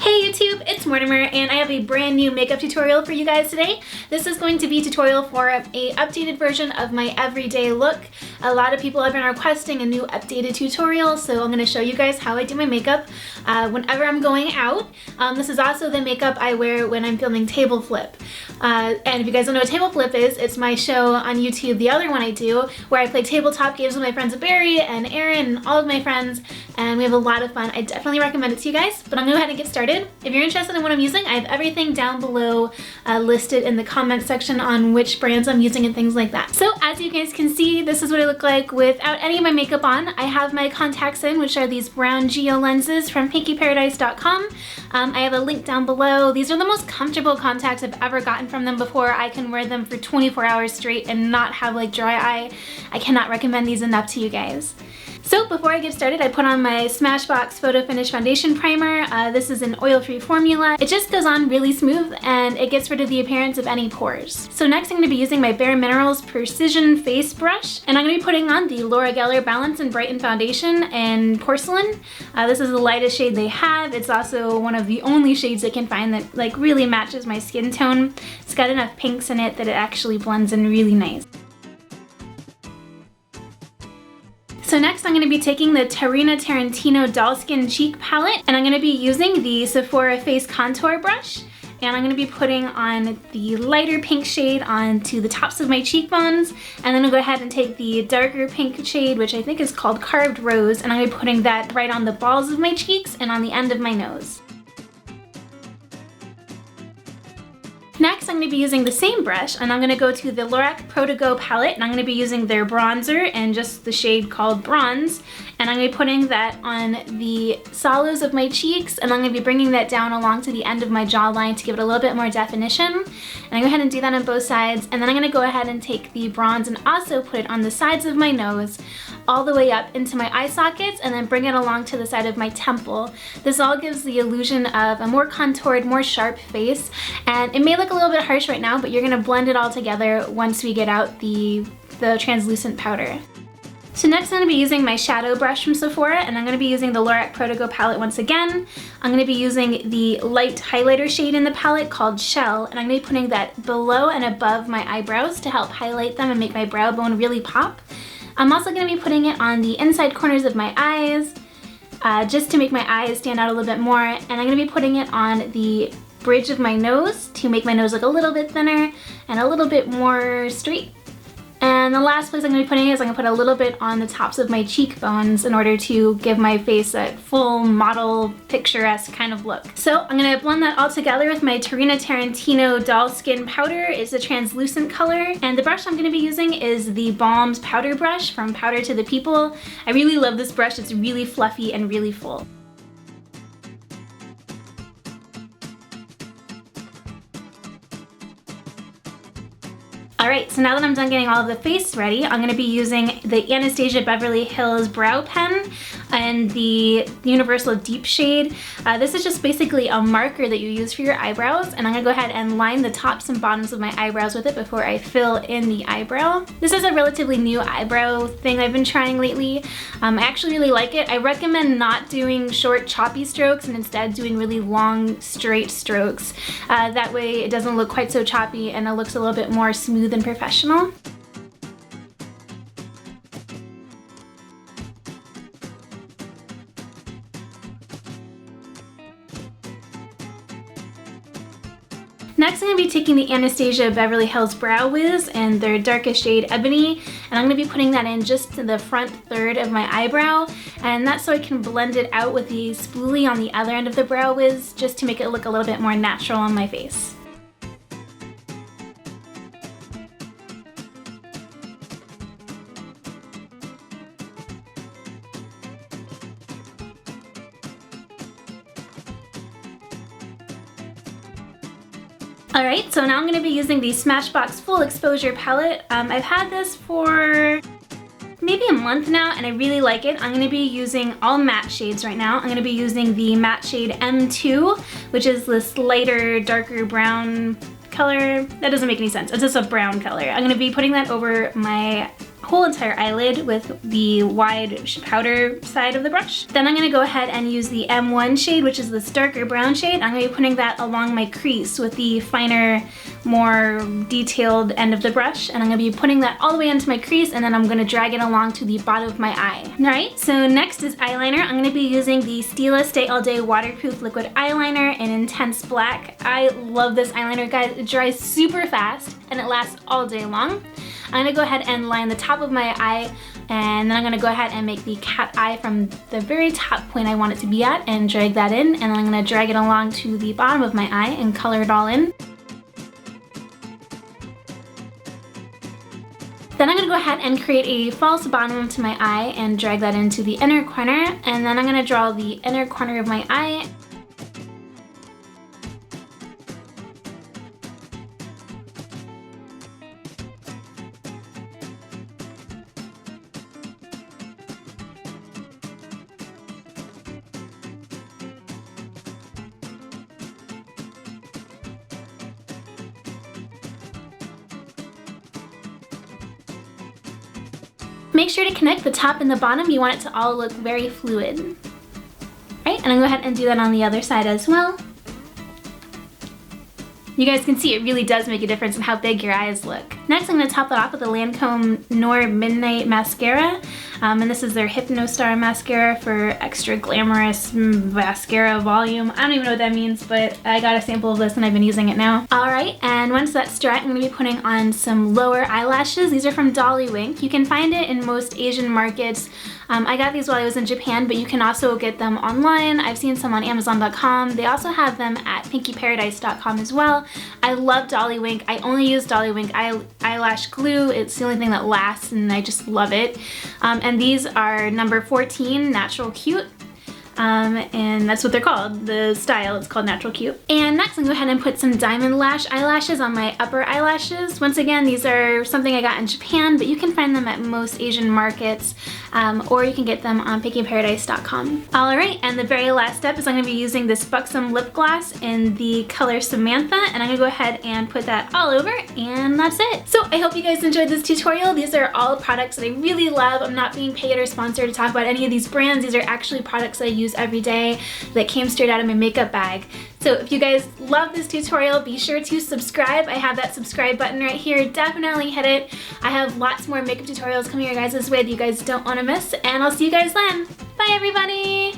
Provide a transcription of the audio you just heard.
Hey YouTube, it's Mortimer and I have a brand new makeup tutorial for you guys today. This is going to be a tutorial for a updated version of my everyday look. A lot of people have been requesting a new updated tutorial, so I'm going to show you guys how I do my makeup whenever I'm going out. This is also the makeup I wear when I'm filming Table Flip. And if you guys don't know what Table Flip is, it's my show on YouTube, the other one I do, where I play tabletop games with my friends Barry and Aaron and all of my friends, and we have a lot of fun. I definitely recommend it to you guys, but I'm going to go ahead and get started. If you're interested in what I'm using, I have everything down below listed in the comment section on which brands I'm using and things like that. So as you guys can see, this is what I look like without any of my makeup on. I have my contacts in, which are these brown Geo lenses from pinkyparadise.com. I have a link down below. These are the most comfortable contacts I've ever gotten from them before. I can wear them for 24 hours straight and not have like dry eye. I cannot recommend these enough to you guys. So before I get started, I put on my Smashbox Photo Finish Foundation Primer. This is an oil-free formula. It just goes on really smooth and it gets rid of the appearance of any pores. So next I'm going to be using my Bare Minerals Precision Face Brush, and I'm going to be putting on the Laura Geller Balance and Brighten Foundation in Porcelain. This is the lightest shade they have. It's also one of the only shades I can find that like really matches my skin tone. It's got enough pinks in it that it actually blends in really nice. So next I'm going to be taking the Tarino Tarintino Doll Skin Cheek Palette, and I'm going to be using the Sephora Face Contour Brush, and I'm going to be putting on the lighter pink shade onto the tops of my cheekbones, and then I'll go ahead and take the darker pink shade, which I think is called Carved Rose, and I'm going to be putting that right on the balls of my cheeks and on the end of my nose. Next, I'm going to be using the same brush, and I'm going to go to the Lorac Pro To Go palette, and I'm going to be using their bronzer and just the shade called Bronze, and I'm going to be putting that on the hollows of my cheeks, and I'm going to be bringing that down along to the end of my jawline to give it a little bit more definition. And I go ahead and do that on both sides, and then I'm going to go ahead and take the bronze and also put it on the sides of my nose, all the way up into my eye sockets, and then bring it along to the side of my temple. This all gives the illusion of a more contoured, more sharp face, and it may look a little bit harsh right now, but you're gonna blend it all together once we get out the translucent powder. So next I'm going to be using my shadow brush from Sephora, and I'm going to be using the Lorac Pro To Go palette once again. I'm going to be using the light highlighter shade in the palette called Shell, and I'm going to be putting that below and above my eyebrows to help highlight them and make my brow bone really pop. I'm also going to be putting it on the inside corners of my eyes, just to make my eyes stand out a little bit more, and I'm going to be putting it on the bridge of my nose to make my nose look a little bit thinner and a little bit more straight. And the last place I'm going to be putting it is I'm going to put a little bit on the tops of my cheekbones in order to give my face that full model picturesque kind of look. So I'm going to blend that all together with my Tarino Tarintino Doll Skin Powder. It's a translucent color, and the brush I'm going to be using is the Balms Powder Brush from Powder to the People. I really love this brush. It's really fluffy and really full. Alright, so now that I'm done getting all of the face ready, I'm going to be using the Anastasia Beverly Hills Brow Pen and the Universal Deep Shade. This is just basically a marker that you use for your eyebrows, and I'm going to go ahead and line the tops and bottoms of my eyebrows with it before I fill in the eyebrow. This is a relatively new eyebrow thing I've been trying lately. I actually really like it. I recommend not doing short choppy strokes and instead doing really long straight strokes. That way it doesn't look quite so choppy and it looks a little bit more smooth and professional. Next, I'm going to be taking the Anastasia Beverly Hills Brow Wiz in their darkest shade Ebony, and I'm going to be putting that in just to the front third of my eyebrow, and that's so I can blend it out with the spoolie on the other end of the Brow Wiz just to make it look a little bit more natural on my face. Alright, so now I'm going to be using the Smashbox Full Exposure Palette. I've had this for maybe a month now and I really like it. I'm going to be using all matte shades right now. I'm going to be using the matte shade M2, which is this lighter, darker brown color. That doesn't make any sense. It's just a brown color. I'm going to be putting that over my whole entire eyelid with the wide powder side of the brush. Then I'm gonna go ahead and use the M1 shade, which is this darker brown shade. I'm gonna be putting that along my crease with the finer, more detailed end of the brush. And I'm gonna be putting that all the way into my crease, and then I'm gonna drag it along to the bottom of my eye. All right, so next is eyeliner. I'm gonna be using the Stila Stay All Day Waterproof Liquid Eyeliner in Intense Black. I love this eyeliner, guys. It dries super fast and it lasts all day long. I'm gonna go ahead and line the top of my eye, and then I'm gonna go ahead and make the cat eye from the very top point I want it to be at and drag that in, and then I'm gonna drag it along to the bottom of my eye and color it all in. Then I'm gonna go ahead and create a false bottom to my eye and drag that into the inner corner, and then I'm gonna draw the inner corner of my eye. Make sure to connect the top and the bottom. You want it to all look very fluid. Right, and I'm gonna go ahead and do that on the other side as well. You guys can see it really does make a difference in how big your eyes look. Next, I'm gonna top that off with the Lancome Noir Midnight Mascara. And this is their Hypnostar mascara for extra glamorous mascara volume. I don't even know what that means, but I got a sample of this and I've been using it now. All right, and once that's dry, I'm gonna be putting on some lower eyelashes. These are from Dollywink. You can find it in most Asian markets. I got these while I was in Japan, but you can also get them online. I've seen some on Amazon.com. They also have them at pinkyparadise.com as well. I love Dollywink. I only use Dollywink eyelash glue. It's the only thing that lasts and I just love it. And these are number 14, Natural Cute. And that's what they're called, the style, it's called Natural Cute. And next I'm gonna go ahead and put some Diamond Lash eyelashes on my upper eyelashes. Once again, these are something I got in Japan, but you can find them at most Asian markets, or you can get them on pinkyparadise.com. All right, and the very last step is I'm gonna be using this Buxom lip gloss in the color Samantha, and I'm gonna go ahead and put that all over, and that's it. So I hope you guys enjoyed this tutorial. These are all products that I really love. I'm not being paid or sponsored to talk about any of these brands. These are actually products that I use every day that came straight out of my makeup bag. So if you guys love this tutorial, be sure to subscribe. I have that subscribe button right here. Definitely hit it. I have lots more makeup tutorials coming your guys' way that you guys don't want to miss, and I'll see you guys then. Bye everybody!